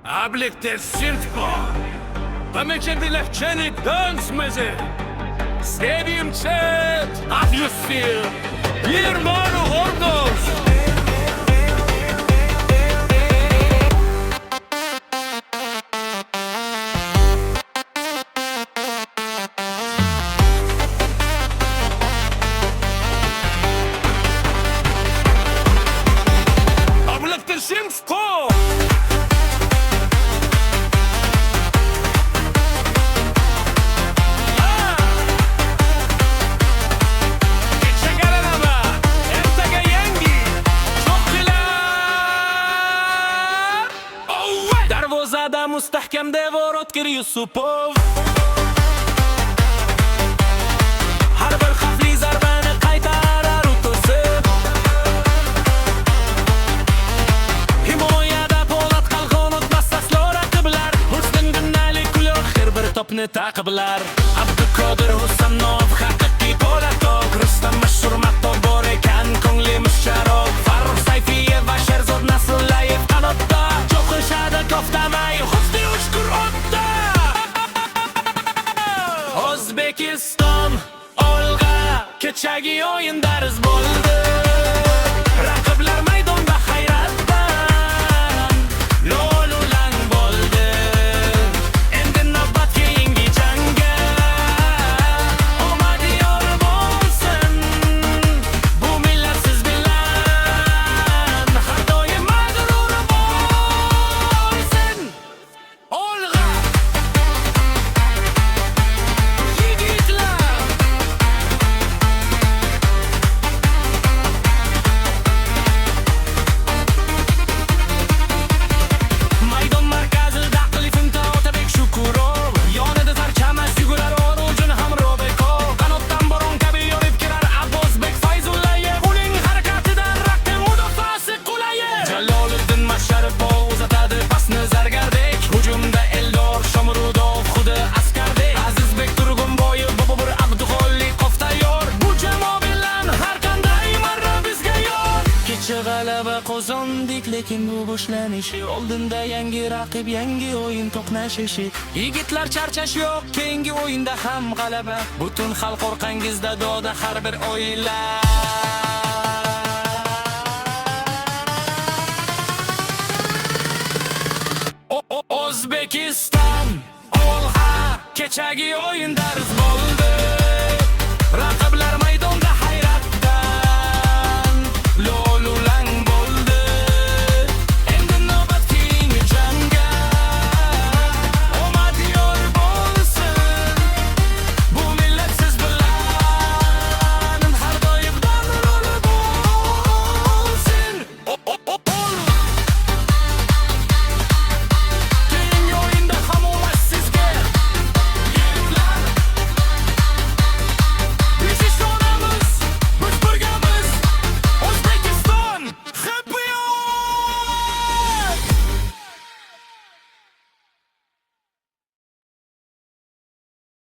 Облегте синтко. Помечены легчены дансмезе. Stadium chat. Atmosphere. Hermano Hordos. Облегте синтко. Darvozada mustahkam devor o'tkir Yusupov. Har bir xavfli zarbani qaytarar u to'sib. Himoyada Po'lat qalqon o'tmas aslo raqiblar. Husningdinalik kuloq har bir topni taqiblar. Abduqodir Husanov haqiqiy Po'latov. Rustam mashhur Matto bor ekan ko'nglimiz sharob. Farruh Sayfiyev va Sherzod Nasrullayev qanotda. Cho'qishadi koftamay husni ushkur otda. O'zbekiston olg'a kechagi o'yin dars bo'ldi. Raqiblar maydonda hayratdan lo'lulang bo'ldi. Endi navbat keyingi jangga. Omad yor bo'lsin bu millat siz bilan. Har doim mag'rur bo'lsin. Olg'a yigitlar. Maydon markazida Qilifimda Otabek Shukurov. Yonida Zarchamas yugurar Orujun ham Robekov. Qanotdan boron kabi yorib kirar Abbosbek Fayzullayev. Uning harakatidan raqib mudofaasi qulayev. Jaloliddin Masharipov uzatadi pasni Zargardek. Hujumda Eldor Shomurodov xuddi askardek. Azizbek Turg'unboyev Bobur Abduxoliqov tayyor. Bu jamoa bilan har qanday marra bizga yor. Kecha g'alaba qozondik, lekin bu boshlanishi. Oldinda yangi raqib, yangi o'yin to'qnashishi. Yigitlar charchash yo'q, keyingi o'yinda ham g'alaba. Butun xalq orqangizda doda har bir o'yinlar. O'zbekiston olg'a kechagi o'yin dars bo'ldi. Raqib